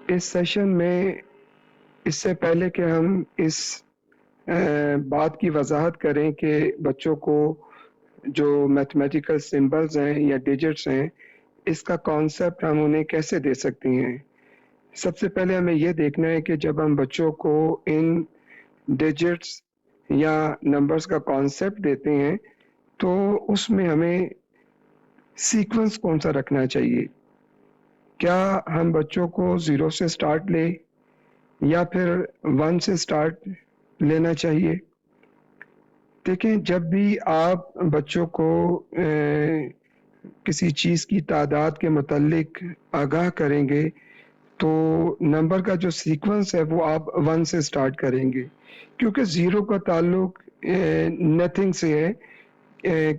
اس session میں اس سے پہلے کہ ہم اس بات کی وضاحت کریں کہ بچوں کو جو میتھمیٹیکل سمبلز ہیں یا ڈیجٹس ہیں اس کا کانسیپٹ ہم انہیں کیسے دے سکتے ہیں. سب سے پہلے ہمیں یہ دیکھنا ہے کہ جب ہم بچوں کو ان ڈیجٹس یا نمبرز کا کانسیپٹ دیتے ہیں تو اس میں ہمیں سیکوینس کون سا رکھنا چاہیے. کیا ہم بچوں کو 0 سے سٹارٹ لیں یا پھر 1 سے سٹارٹ لینا چاہیے. دیکھیں جب بھی آپ بچوں کو کسی چیز کی تعداد کے متعلق آگاہ کریں گے تو نمبر کا جو سیکوینس ہے وہ آپ 1 سے سٹارٹ کریں گے کیونکہ 0 کا تعلق نتھنگ سے ہے,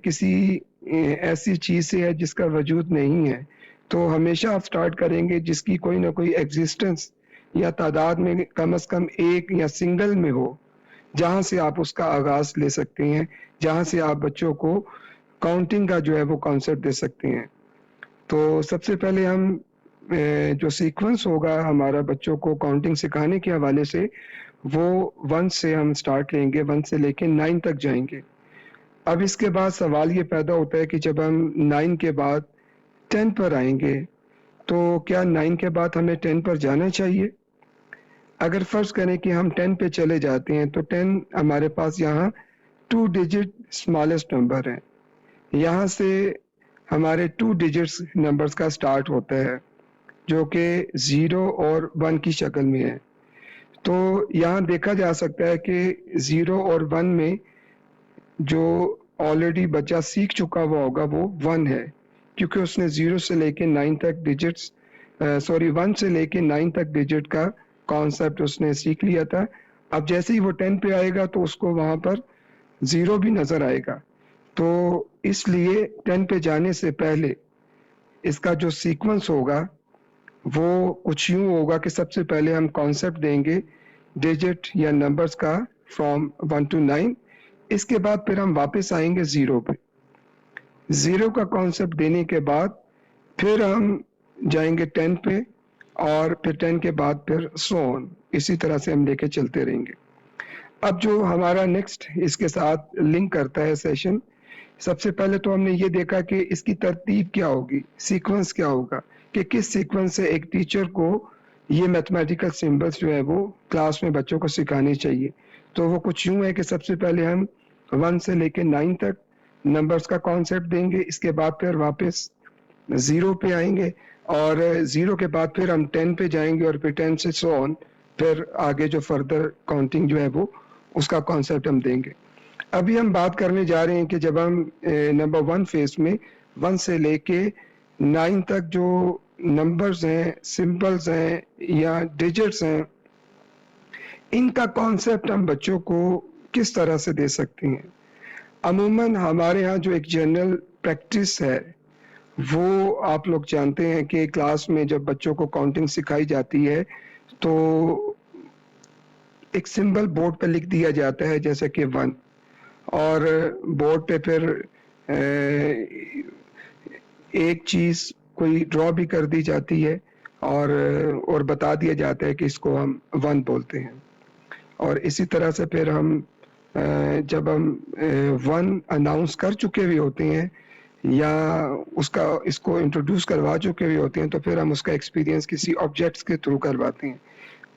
کسی ایسی چیز سے ہے جس کا وجود نہیں ہے. تو ہمیشہ آپ سٹارٹ کریں گے جس کی کوئی نہ کوئی ایگزسٹنس یا تعداد میں کم از کم ایک یا سنگل میں ہو, جہاں سے آپ اس کا آغاز لے سکتے ہیں, جہاں سے آپ بچوں کو کاؤنٹنگ کا جو ہے وہ کانسیپٹ دے سکتے ہیں. تو سب سے پہلے ہم جو سیکوینس ہوگا ہمارا بچوں کو کاؤنٹنگ سکھانے کے حوالے سے وہ 1 سے ہم سٹارٹ لیں گے, 1 سے لے کے 9 تک جائیں گے. اب اس کے بعد سوال یہ پیدا ہوتا ہے کہ جب ہم 9 کے بعد 10 پر آئیں گے تو کیا 9 کے بعد ہمیں 10 پر جانا چاہیے. اگر فرض کریں کہ ہم 10 پہ چلے جاتے ہیں تو 10 ہمارے پاس یہاں 2 ڈیجٹ اسمالسٹ نمبر ہے, یہاں سے ہمارے 2 ڈیجٹس نمبرز کا سٹارٹ ہوتا ہے جو کہ 0 اور 1 کی شکل میں ہے. تو یہاں دیکھا جا سکتا ہے کہ 0 اور 1 میں جو آلریڈی بچہ سیکھ چکا ہوا ہوگا وہ 1 ہے کیونکہ اس نے 0 سے لے کے 9 تک ڈیجٹس 1 سے لے کے 9 تک ڈیجٹ کا کانسیپٹ اس نے سیکھ لیا تھا. اب جیسے ہی وہ 10 پہ آئے گا تو اس کو وہاں پر 0 بھی نظر آئے گا. تو اس لیے 10 پہ جانے سے پہلے اس کا جو سیکوینس ہوگا وہ کچھ یوں ہوگا کہ سب سے پہلے ہم کانسیپٹ دیں گے ڈیجٹ یا نمبرز کا فرام 1 to 9. اس کے بعد پھر ہم واپس آئیں گے 0 پہ. 0 کا کانسیپٹ دینے کے بعد پھر ہم جائیں گے 10 پہ اور پھر 10 کے بعد پھر سون, اسی طرح سے ہم لے کے چلتے رہیں گے. اب جو ہمارا نیکسٹ اس کے ساتھ لنک کرتا ہے سیشن, سب سے پہلے تو ہم نے یہ دیکھا کہ اس کی ترتیب کیا ہوگی, سیکوینس کیا ہوگا, کہ کس سیکوینس سے ایک ٹیچر کو یہ میتھمیٹیکل سمبلس جو ہے وہ کلاس میں بچوں کو سکھانے چاہیے. تو وہ کچھ یوں ہے کہ سب سے پہلے ہم 1 سے لے کے 9 تک نمبرز کا کانسیپٹ دیں گے, اس کے بعد پھر واپس 0 پہ آئیں گے اور 0 کے بعد پھر ہم 10 پہ جائیں گے اور پھر 10 سے سو آن پھر آگے جو فردر کاؤنٹنگ جو ہے وہ اس کا کانسیپٹ ہم دیں گے. ابھی ہم بات کرنے جا رہے ہیں کہ جب ہم نمبر 1 فیز میں 1 سے لے کے 9 تک جو نمبرز ہیں, سمبلز ہیں یا ڈیجٹس ہیں, ان کا کانسیپٹ ہم بچوں کو کس طرح سے دے سکتے ہیں. عموماً ہمارے ہاں جو ایک جنرل پریکٹس ہے وہ آپ لوگ جانتے ہیں کہ کلاس میں جب بچوں کو کاؤنٹنگ سکھائی جاتی ہے تو ایک سمبل بورڈ پہ لکھ دیا جاتا ہے جیسے کہ 1, اور بورڈ پہ پھر ایک چیز کوئی ڈرا بھی کر دی جاتی ہے اور بتا دیا جاتا ہے کہ اس کو ہم 1 بولتے ہیں. اور اسی طرح سے پھر ہم جب ہم 1 اناؤنس کر چکے ہوئے ہوتے ہیں یا اس کو انٹروڈیوس کروا چکے ہوئے ہوتے ہیں تو پھر ہم اس کا ایکسپیرینس کسی آبجیکٹس کے تھرو کرواتے ہیں.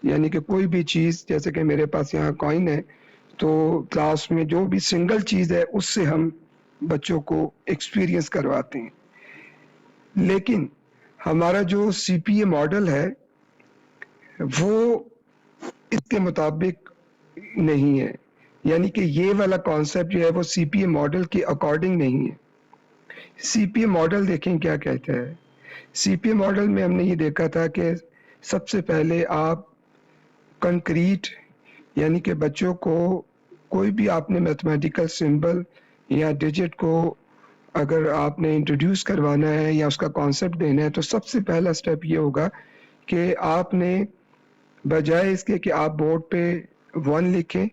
یعنی کہ کوئی بھی چیز, جیسے کہ میرے پاس یہاں کوائن ہے, تو کلاس میں جو بھی سنگل چیز ہے اس سے ہم بچوں کو ایکسپیرینس کرواتے ہیں. لیکن ہمارا جو سی پی اے ماڈل ہے وہ اس کے مطابق نہیں ہے, یعنی کہ یہ والا کانسیپٹ جو ہے وہ سی پی اے ماڈل کے اکارڈنگ نہیں ہے. سی پی اے ماڈل دیکھیں کیا کہتا ہے. سی پی اے ماڈل میں ہم نے یہ دیکھا تھا کہ سب سے پہلے آپ کنکریٹ یعنی کہ بچوں کو کوئی بھی آپ نے میتھمیٹیکل سمبل یا ڈیجٹ کو اگر آپ نے انٹروڈیوس کروانا ہے یا اس کا کانسیپٹ دینا ہے تو سب سے پہلا سٹیپ یہ ہوگا کہ آپ نے بجائے اس کے کہ آپ بورڈ پہ 1 لکھیں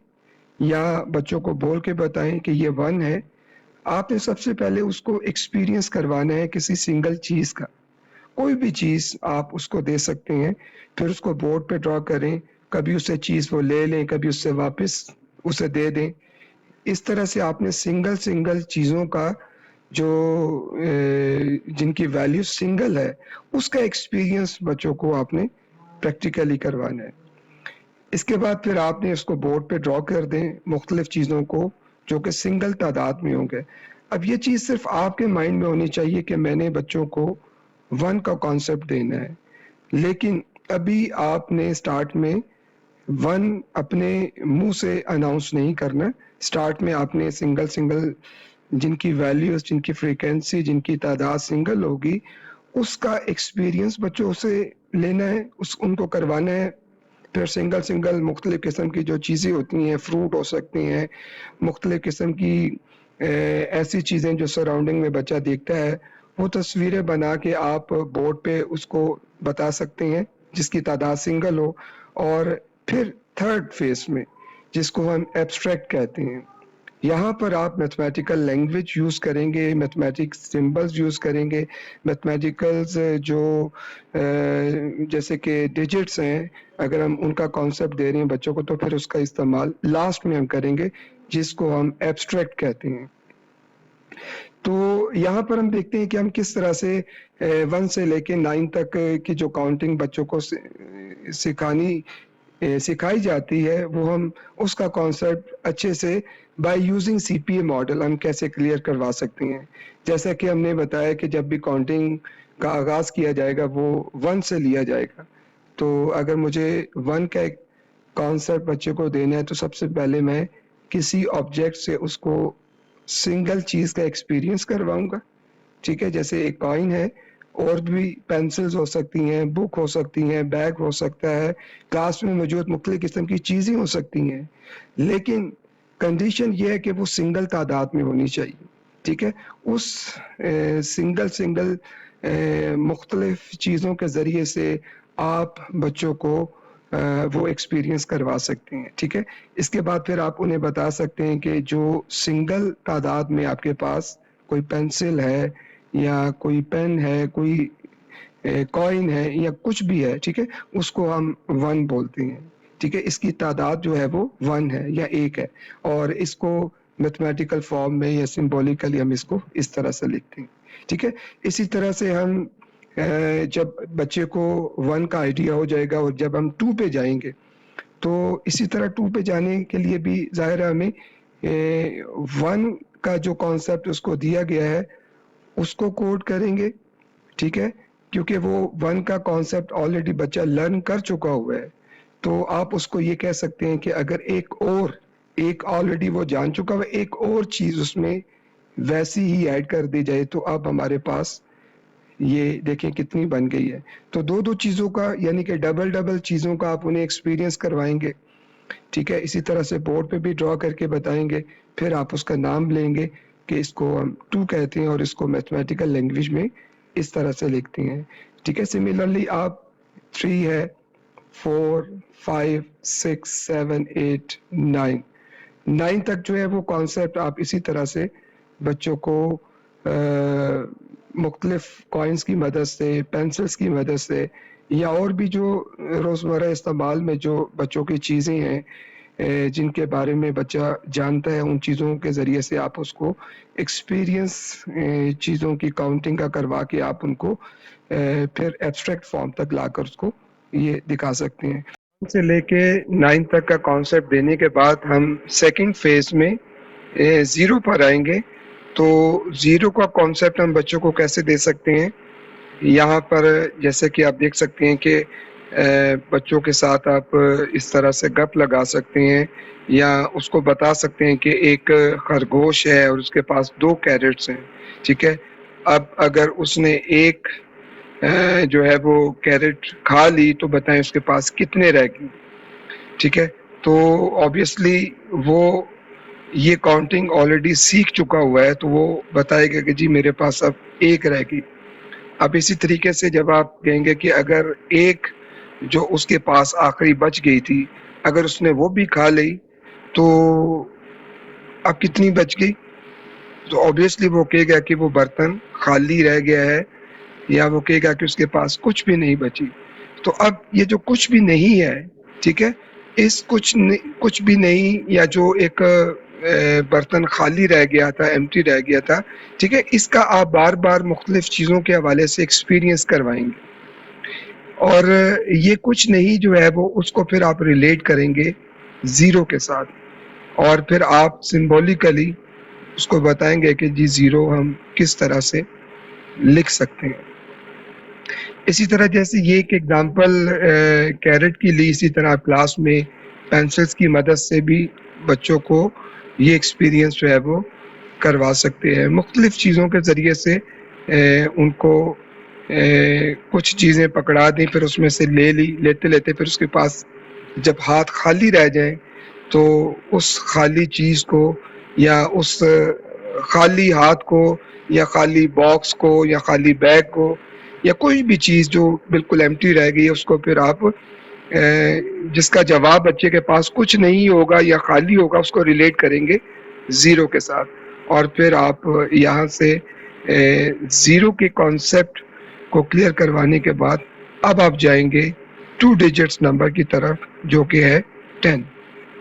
یا بچوں کو بول کے بتائیں کہ یہ 1 ہے, آپ نے سب سے پہلے اس کو ایکسپیرینس کروانا ہے کسی سنگل چیز کا. کوئی بھی چیز آپ اس کو دے سکتے ہیں, پھر اس کو بورڈ پہ ڈرا کریں, کبھی اس سے چیز وہ لے لیں, کبھی اس سے واپس اسے دے دیں. اس طرح سے آپ نے سنگل چیزوں کا جو جن کی ویلیو سنگل ہے اس کا ایکسپیرینس بچوں کو آپ نے پریکٹیکلی کروانا ہے. اس کے بعد پھر آپ نے اس کو بورڈ پہ ڈرا کر دیں مختلف چیزوں کو جو کہ سنگل تعداد میں ہوں گے. اب یہ چیز صرف آپ کے مائنڈ میں ہونی چاہیے کہ میں نے بچوں کو 1 کا کانسیپٹ دینا ہے, لیکن ابھی آپ نے سٹارٹ میں 1 اپنے منہ سے اناؤنس نہیں کرنا. سٹارٹ میں آپ نے سنگل جن کی ویلیوز, جن کی فریکوینسی, جن کی تعداد سنگل ہوگی, اس کا ایکسپیرینس بچوں سے لینا ہے, ان کو کروانا ہے. پھر سنگل مختلف قسم کی جو چیزیں ہوتی ہیں, فروٹ ہو سکتے ہیں, مختلف قسم کی ایسی چیزیں جو سراؤنڈنگ میں بچہ دیکھتا ہے, وہ تصویریں بنا کے آپ بورڈ پہ اس کو بتا سکتے ہیں جس کی تعداد سنگل ہو. اور پھر 3rd فیز میں جس کو ہم ایبسٹریکٹ کہتے ہیں, یہاں پر آپ میتھمیٹیکل لینگویج یوز کریں گے, میتھمیٹکس سمبلز یوز کریں گے. میتھمیٹیکلز جو جیسے کہ ڈیجٹس ہیں, اگر ہم ان کا کانسیپٹ دے رہے ہیں بچوں کو تو پھر اس کا استعمال لاسٹ میں ہم کریں گے جس کو ہم ایبسٹریکٹ کہتے ہیں. تو یہاں پر ہم دیکھتے ہیں کہ ہم کس طرح سے 1 سے لے کے 9 تک کی جو کاؤنٹنگ بچوں کو سکھائی جاتی ہے, وہ ہم اس کا کانسیپٹ اچھے سے by using C P A model ہم کیسے کلیئر کروا سکتے ہیں. جیسا کہ ہم نے بتایا کہ جب بھی کاؤنٹنگ کا آغاز کیا جائے گا وہ 1 سے لیا جائے گا. تو اگر مجھے 1 کا ایک کانسیپٹ بچے کو دینا ہے تو سب سے پہلے میں کسی آبجیکٹ سے اس کو سنگل چیز کا ایکسپیرینس کرواؤں گا. ٹھیک ہے, جیسے ایک کوائن ہے, اور بھی پینسلز ہو سکتی ہیں, بک ہو سکتی ہیں, بیگ ہو سکتا ہے, کلاس میں موجود مختلف قسم کی چیزیں ہو سکتی ہیں, لیکن کنڈیشن یہ ہے کہ وہ سنگل تعداد میں ہونی چاہیے. ٹھیک ہے, اس سنگل مختلف چیزوں کے ذریعے سے آپ بچوں کو وہ ایکسپیرینس کروا سکتے ہیں. ٹھیک ہے, اس کے بعد پھر آپ انہیں بتا سکتے ہیں کہ جو سنگل تعداد میں آپ کے پاس کوئی پینسل ہے یا کوئی پین ہے, کوئی کوائن ہے یا کچھ بھی ہے, ٹھیک ہے, اس کو ہم 1 بولتے ہیں. ٹھیک ہے, اس کی تعداد جو ہے وہ 1 ہے یا 1 ہے, اور اس کو میتھمیٹیکل فارم میں یا سمبولیکلی ہم اس کو اس طرح سے لکھتے ہیں. ٹھیک ہے, اسی طرح سے ہم جب بچے کو 1 کا آئیڈیا ہو جائے گا اور جب ہم 2 پہ جائیں گے تو اسی طرح 2 پہ جانے کے لیے بھی ظاہر ہے ہمیں 1 کا جو کانسیپٹ اس کو دیا گیا ہے اس کو کوڈ کریں گے. ٹھیک ہے, کیونکہ وہ 1 کا کانسیپٹ آلریڈی بچہ لرن کر چکا ہوا ہے, تو آپ اس کو یہ کہہ سکتے ہیں کہ اگر ایک آلریڈی وہ جان چکا ہوا ایک اور چیز اس میں ویسی ہی ایڈ کر دی جائے تو اب ہمارے پاس یہ دیکھیں کتنی بن گئی ہے. تو دو چیزوں کا یعنی کہ ڈبل چیزوں کا آپ انہیں ایکسپیرینس کروائیں گے. ٹھیک ہے, اسی طرح سے بورڈ پہ بھی ڈرا کر کے بتائیں گے, پھر آپ اس کا نام لیں گے کہ اس کو ہم 2 کہتے ہیں اور اس کو میتھمیٹیکل لینگویج میں اس طرح سے لکھتے ہیں. ٹھیک ہے, سملرلی آپ 3 ہے, 4, 5, 6, 7, 8, 9 تک جو ہے وہ کانسیپٹ آپ اسی طرح سے بچوں کو مختلف کوائنس کی مدد سے, پینسلز کی مدد سے, یا اور بھی جو روزمرہ استعمال میں جو بچوں کی چیزیں ہیں جن کے بارے میں بچہ جانتا ہے, ان چیزوں کے ذریعے سے آپ اس کو ایکسپیرینس چیزوں کی کاؤنٹنگ کا کروا کے آپ ان کو پھر ایبسٹریکٹ فارم تک لا کر اس کو یہ دکھا سکتے ہیں. سے لے کے 9 تک کا کانسیپٹ دینے کے بعد ہم 2nd فیز میں 0 پر آئیں گے. تو 0 کا کانسیپٹ ہم بچوں کو کیسے دے سکتے ہیں, یہاں پر جیسے کہ آپ دیکھ سکتے ہیں کہ بچوں کے ساتھ آپ اس طرح سے گپ لگا سکتے ہیں یا اس کو بتا سکتے ہیں کہ ایک خرگوش ہے اور اس کے پاس 2 کیرٹس ہیں. ٹھیک ہے, اب اگر اس نے ایک جو ہے وہ کیرٹ کھا لی تو بتائیں اس کے پاس کتنے رہ گئے. ٹھیک ہے, تو آبویسلی وہ یہ کاؤنٹنگ آلریڈی سیکھ چکا ہوا ہے, تو وہ بتائے گا کہ جی میرے پاس اب 1 رہ گئی. اب اسی طریقے سے جب آپ کہیں گے کہ اگر ایک جو اس کے پاس آخری بچ گئی تھی اگر اس نے وہ بھی کھا لی تو اب کتنی بچ گئی, تو آبویسلی وہ کہے گا کہ وہ برتن خالی رہ گیا ہے یا وہ کہے گا کہ اس کے پاس کچھ بھی نہیں بچی. تو اب یہ جو کچھ بھی نہیں ہے، ٹھیک ہے، اس کچھ بھی نہیں یا جو ایک برتن خالی رہ گیا تھا، ایمٹی رہ گیا تھا، ٹھیک ہے، اس کا آپ بار بار مختلف چیزوں کے حوالے سے ایکسپیرینس کروائیں گے. اور یہ کچھ نہیں جو ہے وہ اس کو پھر آپ ریلیٹ کریں گے زیرو کے ساتھ، اور پھر آپ سمبولیکلی اس کو بتائیں گے کہ جی زیرو ہم کس طرح سے لکھ سکتے ہیں. اسی طرح جیسے یہ ایک ایگزامپل کیرٹ کی لی، اسی طرح کلاس میں پینسلز کی مدد سے بھی بچوں کو یہ ایکسپیرینس جو ہے وہ کروا سکتے ہیں. مختلف چیزوں کے ذریعے سے ان کو کچھ چیزیں پکڑا دیں، پھر اس میں سے لیتے لیتے پھر اس کے پاس جب ہاتھ خالی رہ جائیں تو اس خالی چیز کو یا اس خالی ہاتھ کو یا خالی باکس کو یا خالی بیگ کو یا کوئی بھی چیز جو بالکل ایمٹی رہ گئی ہے اس کو پھر آپ جس کا جواب بچے کے پاس کچھ نہیں ہوگا یا خالی ہوگا اس کو ریلیٹ کریں گے زیرو کے ساتھ. اور پھر آپ یہاں سے زیرو کے کانسیپٹ کو کلیئر کروانے کے بعد اب آپ جائیں گے 2 ڈیجٹس نمبر کی طرف جو کہ ہے 10.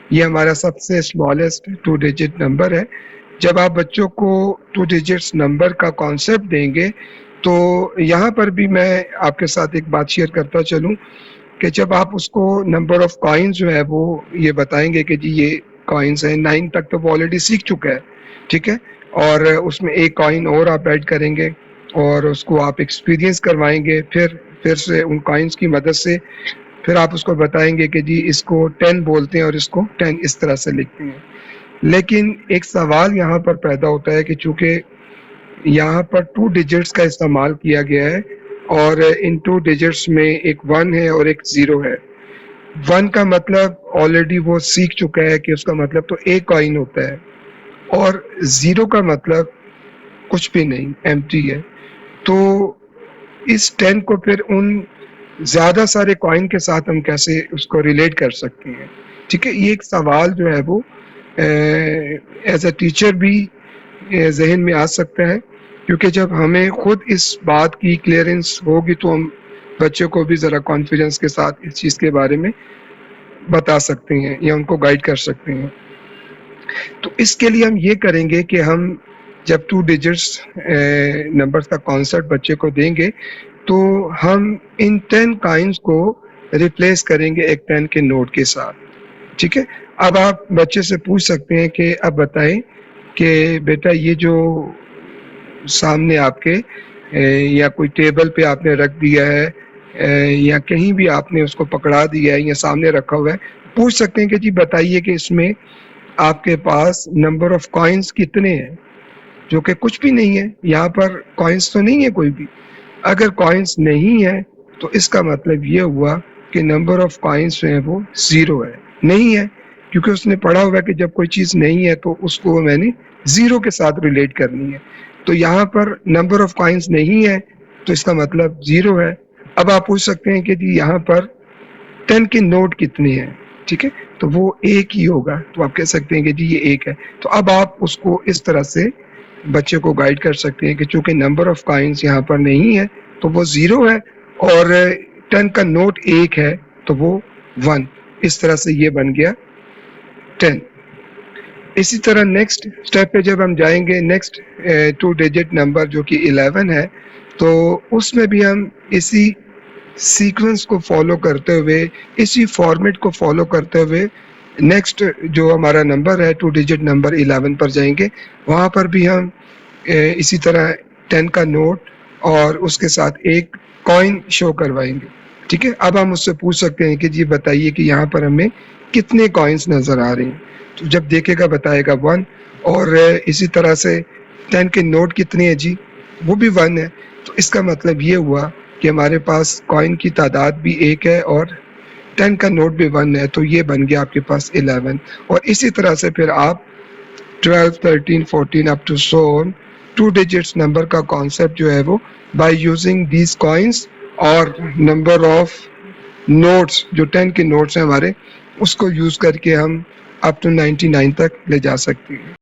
یہ ہمارا سب سے اسمالسٹ 2 ڈیجٹ نمبر ہے. جب آپ بچوں کو 2 ڈیجٹس نمبر کا کانسیپٹ دیں گے تو یہاں پر بھی میں آپ کے ساتھ ایک بات شیئر کرتا چلوں کہ جب آپ اس کو نمبر آف کوائنز جو ہے وہ یہ بتائیں گے کہ جی یہ کوائنز ہیں 9 تک تو وہ آلریڈی سیکھ چکا ہے، ٹھیک ہے، اور اس میں ایک کوائن اور آپ ایڈ کریں گے اور اس کو آپ ایکسپیرینس کروائیں گے. پھر سے ان کوائنز کی مدد سے پھر آپ اس کو بتائیں گے کہ جی اس کو 10 بولتے ہیں اور اس کو 10 اس طرح سے لکھتے ہیں. لیکن ایک سوال یہاں پر پیدا ہوتا ہے کہ چونکہ یہاں پر 2 ڈیجٹس کا استعمال کیا گیا ہے اور ان 2 ڈیجٹس میں ایک 1 ہے اور ایک 0 ہے. 1 کا مطلب آلریڈی وہ سیکھ چکا ہے کہ اس کا مطلب تو ایک کوائن ہوتا ہے، اور 0 کا مطلب کچھ بھی نہیں، ایمٹی ہے. تو اس 10 کو پھر ان زیادہ سارے کوائن کے ساتھ ہم کیسے اس کو ریلیٹ کر سکتے ہیں، ٹھیک ہے. یہ ایک سوال جو ہے وہ ایز اے ٹیچر بھی ذہن میں آ سکتا ہے، کیونکہ جب ہمیں خود اس بات کی کلیئرنس ہوگی تو ہم بچوں کو بھی ذرا کانفیڈنس کے ساتھ اس چیز کے بارے میں بتا سکتے ہیں یا ان کو گائیڈ کر سکتے ہیں. تو اس کے لیے ہم یہ کریں گے کہ ہم جب 2 ڈیجٹس نمبرز کا کانسیپٹ بچے کو دیں گے تو ہم ان 10 کائنز کو ریپلیس کریں گے ایک 10 کے نوٹ کے ساتھ، ٹھیک ہے. اب آپ بچے سے پوچھ سکتے ہیں کہ اب بتائیں کہ بیٹا یہ جو سامنے آپ کے یا کوئی ٹیبل پہ آپ نے رکھ دیا ہے یا کہیں بھی آپ نے اس کو پکڑا دیا ہے یا سامنے رکھا ہوا ہے، پوچھ سکتے ہیں کہ جی بتائیے کہ اس میں آپ کے پاس نمبر آف کوائنز کتنے ہیں، جو کہ کچھ بھی نہیں ہے. یہاں پر کوائنز تو نہیں ہے کوئی بھی. اگر کوائنز نہیں ہے تو اس کا مطلب یہ ہوا کہ نمبر آف کوائنز جو ہے وہ 0 ہے. نہیں ہے کیونکہ اس نے پڑھا ہوا ہے کہ جب کوئی چیز نہیں ہے تو اس کو میں نے 0 کے ساتھ ریلیٹ کرنی ہے. تو یہاں پر نمبر آف کوائنز نہیں ہے تو اس کا مطلب 0 ہے. اب آپ پوچھ سکتے ہیں کہ جی یہاں پر 10 کے نوٹ کتنے ہیں، ٹھیک ہے، تو وہ ایک ہی ہوگا. تو آپ کہہ سکتے ہیں کہ جی یہ ایک ہے. تو اب آپ اس کو اس طرح سے بچے کو گائیڈ کر سکتے ہیں کہ چونکہ نمبر آف کوائنز یہاں پر نہیں ہے تو وہ 0 ہے، اور 10 کا نوٹ ایک ہے تو وہ 1. اس طرح سے یہ بن گیا 10. اسی طرح نیکسٹ اسٹیپ پہ جب ہم جائیں گے، نیکسٹ 2 ڈیجٹ نمبر جو کہ 11 ہے، تو اس میں بھی ہم اسی سیکوینس کو فالو کرتے ہوئے، اسی فارمیٹ کو فالو کرتے ہوئے نیکسٹ جو ہمارا نمبر ہے 2 ڈیجٹ نمبر 11 پر جائیں گے. وہاں پر بھی ہم اسی طرح 10 کا نوٹ اور اس کے ساتھ ایک کوائن شو کروائیں گے، ٹھیک ہے. اب ہم اس سے پوچھ سکتے ہیں کہ جی بتائیے کہ یہاں پر ہمیں کتنے کوائنز نظر آ رہے ہیں. تو جب دیکھے گا بتائے گا 1. اور اسی طرح سے 10 کے نوٹ کتنے ہیں، جی وہ بھی 1 ہے. تو اس کا مطلب یہ ہوا کہ ہمارے پاس کوائن کی تعداد بھی ایک ہے اور 10 کا نوٹ بھی 1 ہے. تو یہ بن گیا آپ کے پاس 11. اور اسی طرح سے پھر آپ 12, 13, 14 up to so on 2 digits number کا کانسیپٹ جو ہے وہ بائی یوزنگ دیز کوائنس اور نمبر آف نوٹس جو 10 کے نوٹس ہیں ہمارے، اس کو یوز کر کے ہم اپ ٹو 99 تک لے جا سکتے ہیں.